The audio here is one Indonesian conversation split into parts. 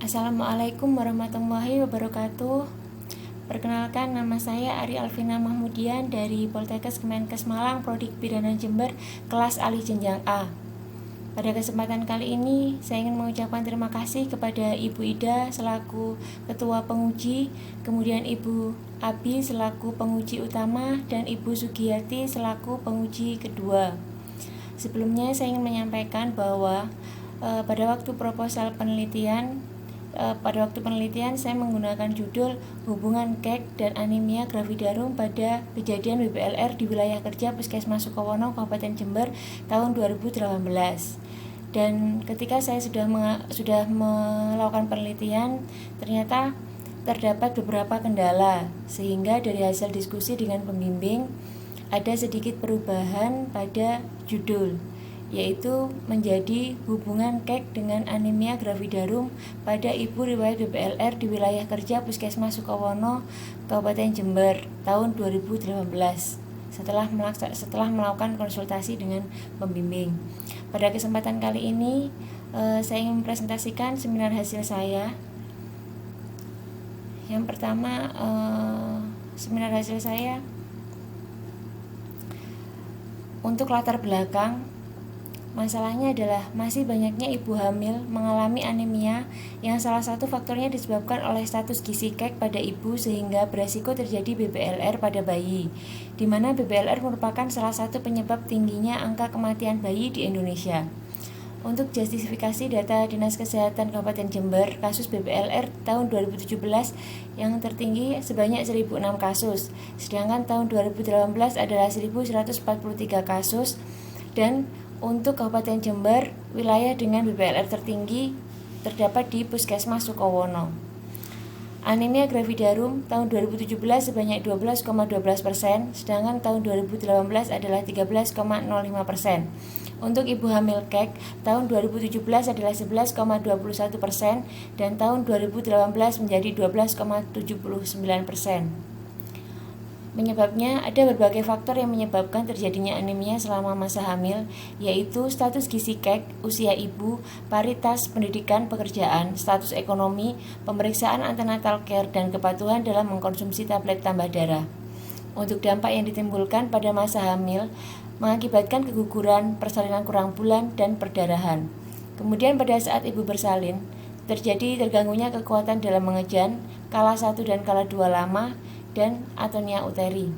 Assalamualaikum warahmatullahi wabarakatuh. Perkenalkan, nama saya Ari Alvina Mahmudian dari Poltekkes Kemenkes Malang, Prodi Kebidanan Jember, kelas alih jenjang A. Pada kesempatan kali ini, saya ingin mengucapkan terima kasih kepada Ibu Ida selaku Ketua Penguji, kemudian Ibu Abi selaku penguji utama, dan Ibu Sugiyati selaku penguji kedua. Sebelumnya, saya ingin menyampaikan bahwa pada waktu penelitian saya menggunakan judul Hubungan KEK dan Anemia Gravidarum pada Kejadian BBLR di Wilayah Kerja Puskesmas Sukowono, Kabupaten Jember tahun 2018. Dan ketika saya sudah melakukan penelitian, ternyata terdapat beberapa kendala, sehingga dari hasil diskusi dengan pembimbing ada sedikit perubahan pada judul, yaitu menjadi Hubungan KEK dengan Anemia Gravidarum pada Ibu riwayat BBLR di Wilayah Kerja Puskesmas Sukowono, Kabupaten Jember tahun 2018 setelah melakukan konsultasi dengan pembimbing. Pada kesempatan kali ini saya ingin mempresentasikan seminar hasil saya. Yang pertama, seminar hasil saya untuk latar belakang. Masalahnya adalah masih banyaknya ibu hamil mengalami anemia yang salah satu faktornya disebabkan oleh status gizi KEK pada ibu sehingga beresiko terjadi BBLR pada bayi, di mana BBLR merupakan salah satu penyebab tingginya angka kematian bayi di Indonesia. Untuk justifikasi data Dinas Kesehatan Kabupaten Jember, kasus BBLR tahun 2017 yang tertinggi sebanyak 1.006 kasus, sedangkan tahun 2018 adalah 1.143 kasus, dan untuk Kabupaten Jember, wilayah dengan BBLR tertinggi terdapat di Puskesmas Sukowono. Anemia gravidarum tahun 2017 sebanyak 12,12%, sedangkan tahun 2018 adalah 13,05%. Untuk ibu hamil KEK, tahun 2017 adalah 11,21% dan tahun 2018 menjadi 12,79%. Penyebabnya, ada berbagai faktor yang menyebabkan terjadinya anemia selama masa hamil, yaitu status gizi KEK, usia ibu, paritas pendidikan pekerjaan, status ekonomi, pemeriksaan antenatal care, dan kepatuhan dalam mengkonsumsi tablet tambah darah. Untuk dampak yang ditimbulkan pada masa hamil, mengakibatkan keguguran, persalinan kurang bulan, dan perdarahan. Kemudian pada saat ibu bersalin, terjadi terganggunya kekuatan dalam mengejan, kala 1 dan kala 2 lama, dan atonia uteri.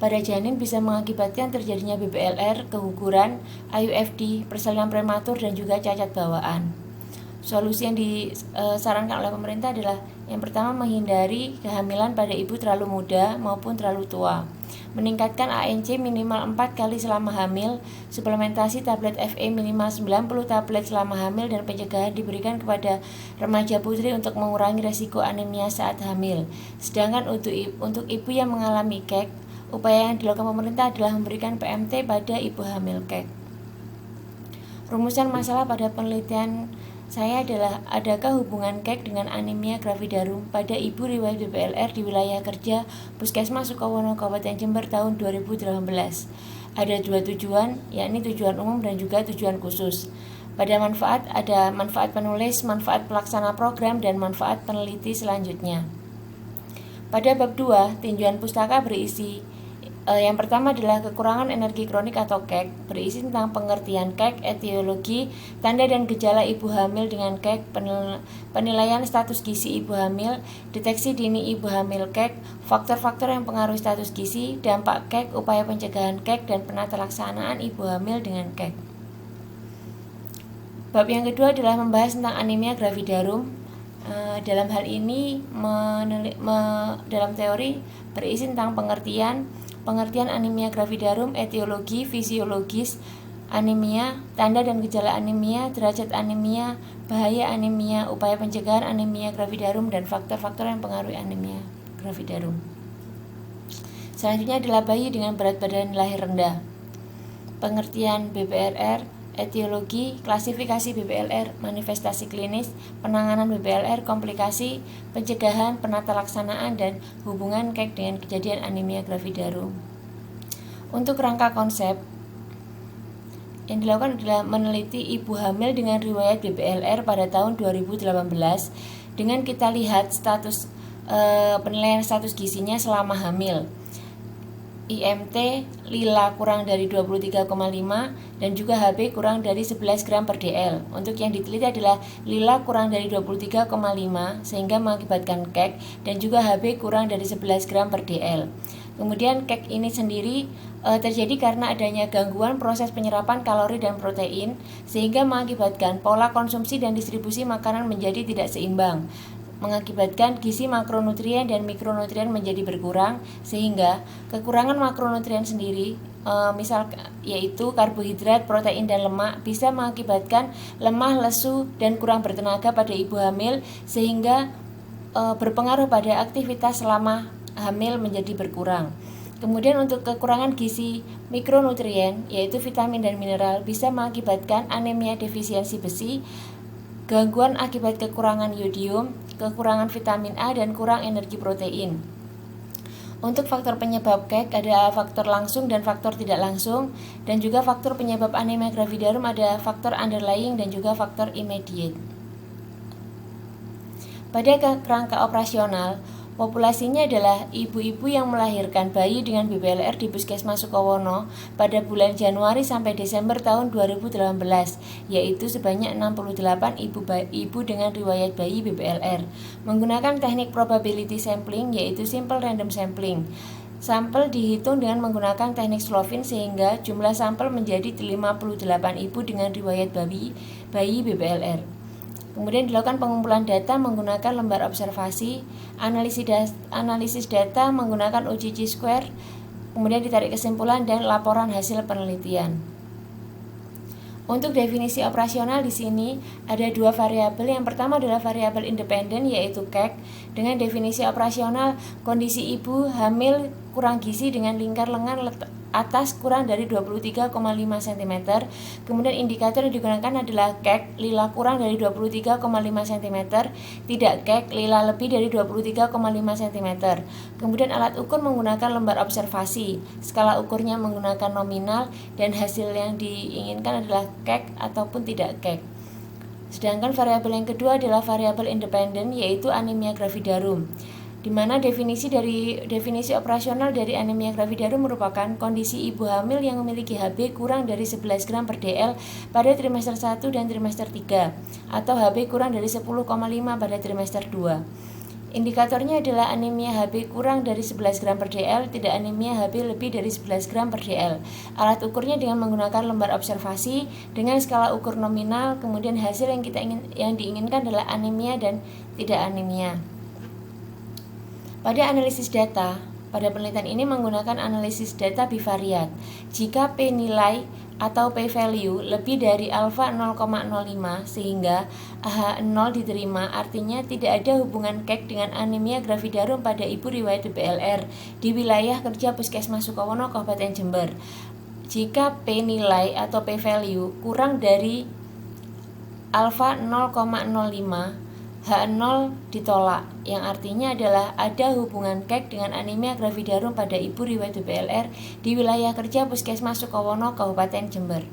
Pada janin bisa mengakibatkan terjadinya BBLR, keguguran, IUFD, persalinan prematur, dan juga cacat bawaan. Solusi yang disarankan oleh pemerintah adalah yang pertama, menghindari kehamilan pada ibu terlalu muda maupun terlalu tua, meningkatkan ANC minimal 4 kali selama hamil, suplementasi tablet FE minimal 90 tablet selama hamil, dan pencegahan diberikan kepada remaja putri untuk mengurangi resiko anemia saat hamil. Sedangkan untuk ibu yang mengalami KEK, upaya yang dilakukan pemerintah adalah memberikan PMT pada ibu hamil KEK. Rumusan masalah pada penelitian saya adalah, adakah hubungan KEK dengan anemia gravidarum pada ibu riwayat BBLR di wilayah kerja Puskesmas Sukowono, Kabupaten Jember tahun 2018? Ada dua tujuan, yakni tujuan umum dan juga tujuan khusus. Pada manfaat, ada manfaat penulis, manfaat pelaksana program, dan manfaat peneliti selanjutnya. Pada bab 2, tinjauan pustaka berisi yang pertama adalah kekurangan energi kronik atau KEK, berisi tentang pengertian KEK, etiologi, tanda dan gejala ibu hamil dengan KEK, penilaian status gizi ibu hamil, deteksi dini ibu hamil KEK, faktor-faktor yang pengaruhi status gizi, dampak KEK, upaya pencegahan KEK, dan penata laksanaan ibu hamil dengan KEK. Bab yang kedua adalah membahas tentang anemia gravidarum. Dalam hal ini, dalam teori berisi tentang pengertian anemia gravidarum, etiologi, fisiologis anemia, tanda dan gejala anemia, derajat anemia, bahaya anemia, upaya pencegahan anemia gravidarum, dan faktor-faktor yang mempengaruhi anemia gravidarum. Selanjutnya adalah bayi dengan berat badan lahir rendah. Pengertian BBLR, etiologi, klasifikasi BBLR, manifestasi klinis, penanganan BBLR, komplikasi, pencegahan, penata laksanaan, dan hubungan KEK dengan kejadian anemia gravidarum. Untuk rangka konsep, yang dilakukan adalah meneliti ibu hamil dengan riwayat BBLR pada tahun 2018 dengan kita lihat status penilaian status gizinya selama hamil. IMT lila kurang dari 23,5 dan juga HB kurang dari 11 gram per DL. Untuk yang diteliti adalah lila kurang dari 23,5 sehingga mengakibatkan KEK dan juga HB kurang dari 11 gram per DL. Kemudian KEK ini sendiri terjadi karena adanya gangguan proses penyerapan kalori dan protein sehingga mengakibatkan pola konsumsi dan distribusi makanan menjadi tidak seimbang, mengakibatkan gizi makronutrien dan mikronutrien menjadi berkurang sehingga kekurangan makronutrien sendiri yaitu karbohidrat, protein dan lemak bisa mengakibatkan lemah, lesu dan kurang bertenaga pada ibu hamil sehingga berpengaruh pada aktivitas selama hamil menjadi berkurang. Kemudian untuk kekurangan gizi mikronutrien yaitu vitamin dan mineral bisa mengakibatkan anemia defisiensi besi, gangguan akibat kekurangan yodium, kekurangan vitamin A dan kurang energi protein. Untuk faktor penyebab KEK ada faktor langsung dan faktor tidak langsung, dan juga faktor penyebab anemia gravidarum ada faktor underlying dan juga faktor immediate. Pada kerangka operasional, populasinya adalah ibu-ibu yang melahirkan bayi dengan BBLR di Puskesmas Sukowono pada bulan Januari sampai Desember tahun 2018, yaitu sebanyak 68 ibu dengan riwayat bayi BBLR, menggunakan teknik probability sampling yaitu simple random sampling. Sampel dihitung dengan menggunakan teknik Slovin sehingga jumlah sampel menjadi 58 ibu dengan riwayat bayi BBLR. Kemudian dilakukan pengumpulan data menggunakan lembar observasi, analisis data menggunakan uji Chi-square, kemudian ditarik kesimpulan dan laporan hasil penelitian. Untuk definisi operasional di sini ada dua variabel. Yang pertama adalah variabel independen yaitu KEK dengan definisi operasional kondisi ibu hamil kurang gizi dengan lingkar lengan atas kurang dari 23,5 cm. Kemudian indikator yang digunakan adalah KEK lila kurang dari 23,5 cm, tidak KEK lila lebih dari 23,5 cm. Kemudian alat ukur menggunakan lembar observasi, skala ukurnya menggunakan nominal, dan hasil yang diinginkan adalah KEK ataupun tidak KEK. Sedangkan variabel yang kedua adalah variabel independen yaitu anemia gravidarum, di mana definisi operasional dari anemia gravidarum merupakan kondisi ibu hamil yang memiliki HB kurang dari 11 gram per DL pada trimester 1 dan trimester 3 atau HB kurang dari 10,5 pada trimester 2. Indikatornya adalah anemia HB kurang dari 11 gram per DL, tidak anemia HB lebih dari 11 gram per DL. Alat ukurnya dengan menggunakan lembar observasi dengan skala ukur nominal, kemudian hasil yang diinginkan adalah anemia dan tidak anemia. Pada analisis data, pada penelitian ini menggunakan analisis data bivariat. Jika P nilai atau P value lebih dari alfa 0,05 sehingga AH0 diterima, artinya tidak ada hubungan KEK dengan anemia gravidarum pada ibu riwayat BBLR di wilayah kerja Puskesmas Sukowono, Kabupaten Jember. Jika P nilai atau P value kurang dari alfa 0,05, H0 ditolak, yang artinya adalah ada hubungan KEK dengan anemia gravidarum pada ibu riwayat BBLR di wilayah kerja Puskesmas Sukowono, Kabupaten Jember.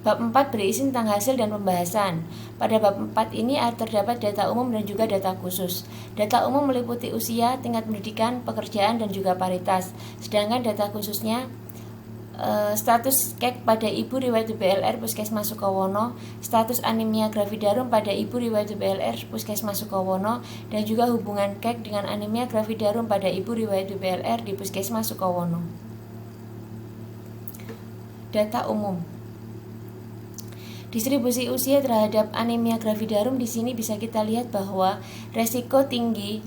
Bab 4 berisi tentang hasil dan pembahasan. Pada bab 4 ini terdapat data umum dan juga data khusus. Data umum meliputi usia, tingkat pendidikan, pekerjaan, dan juga paritas. Sedangkan data khususnya status KEK pada ibu riwayat BBLR Puskesmas Sukowono, status anemia gravidarum pada ibu riwayat BBLR Puskesmas Sukowono, dan juga hubungan KEK dengan anemia gravidarum pada ibu riwayat BBLR di Puskesmas Sukowono. Data umum. Distribusi usia terhadap anemia gravidarum di sini bisa kita lihat bahwa resiko tinggi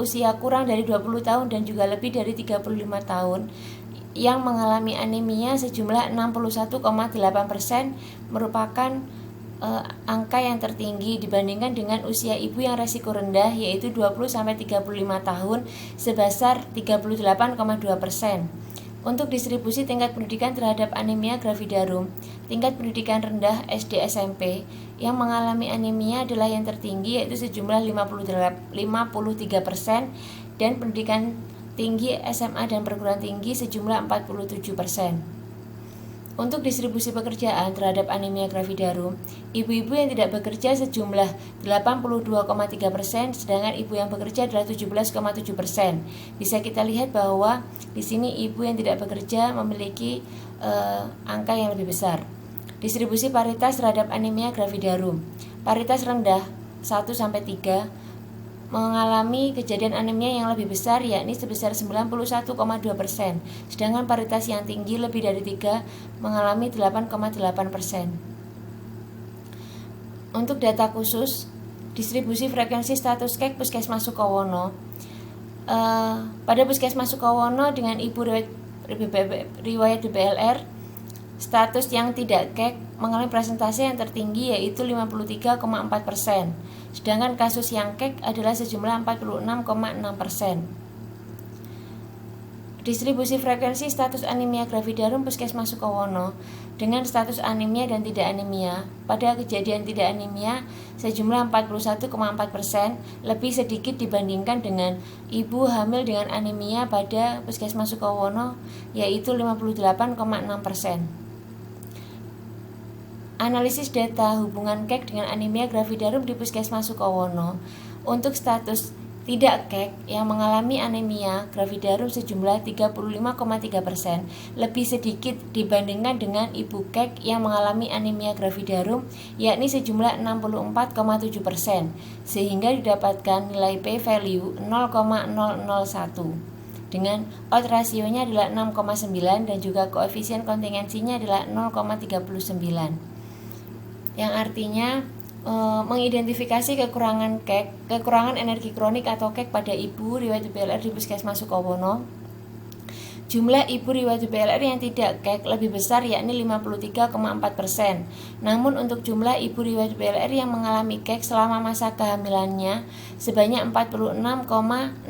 usia kurang dari 20 tahun dan juga lebih dari 35 tahun yang mengalami anemia sejumlah 61,8% merupakan angka yang tertinggi dibandingkan dengan usia ibu yang resiko rendah yaitu 20-35 tahun sebesar 38,2%. Untuk distribusi tingkat pendidikan terhadap anemia gravidarum, tingkat pendidikan rendah SD SMP yang mengalami anemia adalah yang tertinggi yaitu sejumlah 53% dan pendidikan tinggi SMA dan perguruan tinggi sejumlah 47%. Untuk distribusi pekerjaan terhadap anemia gravidarum, ibu-ibu yang tidak bekerja sejumlah 82,3%, sedangkan ibu yang bekerja adalah 17,7%. Bisa kita lihat bahwa di sini ibu yang tidak bekerja memiliki angka yang lebih besar. Distribusi paritas terhadap anemia gravidarum. Paritas rendah 1-3 mengalami kejadian anemia yang lebih besar, yakni sebesar 91,2%, sedangkan paritas yang tinggi lebih dari 3 mengalami 8,8%. Untuk data khusus distribusi frekuensi status KEK Puskesmas Sukowono, pada Puskesmas Sukowono dengan ibu riwayat DBLR, status yang tidak KEK mengalami presentasi yang tertinggi yaitu 53,4%, sedangkan kasus yang KEK adalah sejumlah 46,6%. Distribusi frekuensi status anemia gravidarum Puskesmas Sukowono dengan status anemia dan tidak anemia. Pada kejadian tidak anemia sejumlah 41,4%, lebih sedikit dibandingkan dengan ibu hamil dengan anemia pada Puskesmas Sukowono yaitu 58,6%. Analisis data hubungan KEK dengan anemia gravidarum di Puskesmas Sukowono. Untuk status tidak KEK yang mengalami anemia gravidarum sejumlah 35,3%, lebih sedikit dibandingkan dengan ibu KEK yang mengalami anemia gravidarum yakni sejumlah 64,7%, sehingga didapatkan nilai p-value 0,001 dengan odds rasionya adalah 6,9 dan juga koefisien kontingensinya adalah 0,39. Yang artinya mengidentifikasi kekurangan KEK, kekurangan energi kronik atau KEK pada ibu riwayat DBLR di Puskesmas Sukowono. Jumlah ibu riwayat DBLR yang tidak KEK lebih besar yakni 53,4%. Namun untuk jumlah ibu riwayat DBLR yang mengalami KEK selama masa kehamilannya sebanyak 46,6%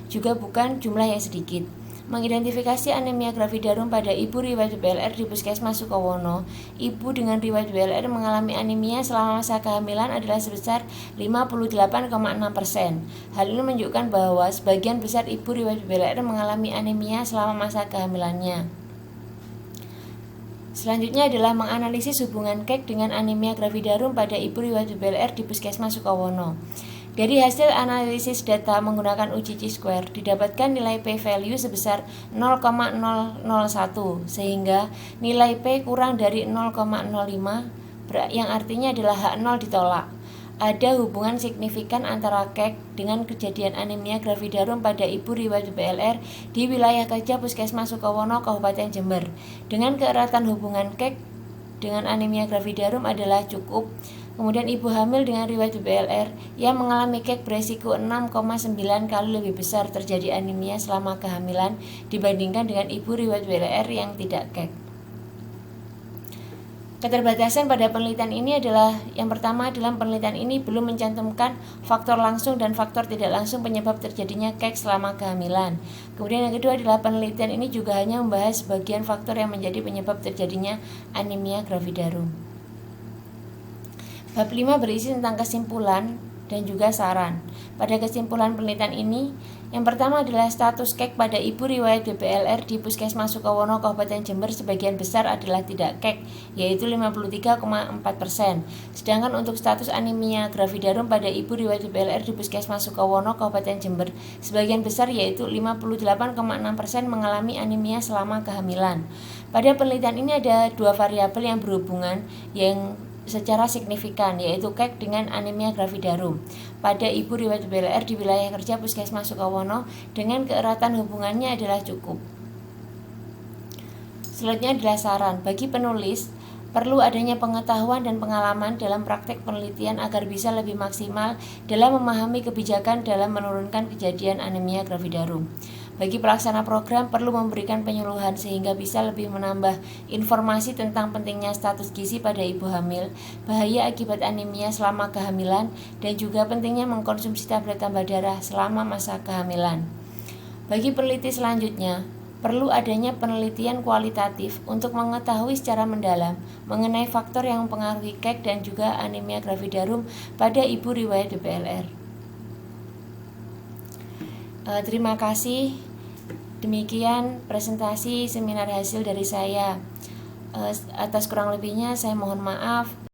juga bukan jumlah yang sedikit. Mengidentifikasi anemia gravidarum pada ibu riwayat DBLR di Puskesmas Sukowono. Ibu dengan riwayat DBLR mengalami anemia selama masa kehamilan adalah sebesar 58,6%. Hal ini menunjukkan bahwa sebagian besar ibu riwayat DBLR mengalami anemia selama masa kehamilannya. Selanjutnya adalah menganalisis hubungan KEK dengan anemia gravidarum pada ibu riwayat DBLR di Puskesmas Sukowono. Dari hasil analisis data menggunakan uji chi-square didapatkan nilai p-value sebesar 0,001 sehingga nilai p kurang dari 0,05 yang artinya adalah H0 ditolak. Ada hubungan signifikan antara KEK dengan kejadian anemia gravidarum pada ibu riwayat DBLR di wilayah kerja Puskesmas Sukowono, Kabupaten Jember. Dengan keeratan hubungan KEK dengan anemia gravidarum adalah cukup. Kemudian ibu hamil dengan riwayat DBLR yang mengalami KEK beresiko 6,9 kali lebih besar terjadi anemia selama kehamilan dibandingkan dengan ibu riwayat DBLR yang tidak KEK. Keterbatasan pada penelitian ini adalah yang pertama, dalam penelitian ini belum mencantumkan faktor langsung dan faktor tidak langsung penyebab terjadinya KEK selama kehamilan. Kemudian yang kedua adalah penelitian ini juga hanya membahas sebagian faktor yang menjadi penyebab terjadinya anemia gravidarum. Bab 5 berisi tentang kesimpulan dan juga saran. Pada kesimpulan penelitian ini, yang pertama adalah status KEK pada ibu riwayat DBLR di Puskesmas Sukowono, Kabupaten Jember sebagian besar adalah tidak KEK, yaitu 53,4%. Sedangkan untuk status anemia gravidarum pada ibu riwayat DBLR di Puskesmas Sukowono, Kabupaten Jember sebagian besar yaitu 58,6% mengalami anemia selama kehamilan. Pada penelitian ini ada dua variabel yang berhubungan yang secara signifikan, yaitu KEK dengan anemia gravidarum pada ibu riwayat DBLR di wilayah kerja Puskesmas Sukowono dengan keeratan hubungannya adalah cukup. Selanjutnya adalah saran bagi penulis. Perlu adanya pengetahuan dan pengalaman dalam praktek penelitian agar bisa lebih maksimal dalam memahami kebijakan dalam menurunkan kejadian anemia gravidarum. Bagi pelaksana program perlu memberikan penyuluhan sehingga bisa lebih menambah informasi tentang pentingnya status gizi pada ibu hamil, bahaya akibat anemia selama kehamilan, dan juga pentingnya mengkonsumsi tablet tambah darah selama masa kehamilan. Bagi peneliti selanjutnya, perlu adanya penelitian kualitatif untuk mengetahui secara mendalam mengenai faktor yang mempengaruhi KEK dan juga anemia gravidarum pada ibu riwayat DBLR. Terima kasih. Demikian presentasi seminar hasil dari saya. Atas kurang lebihnya saya mohon maaf.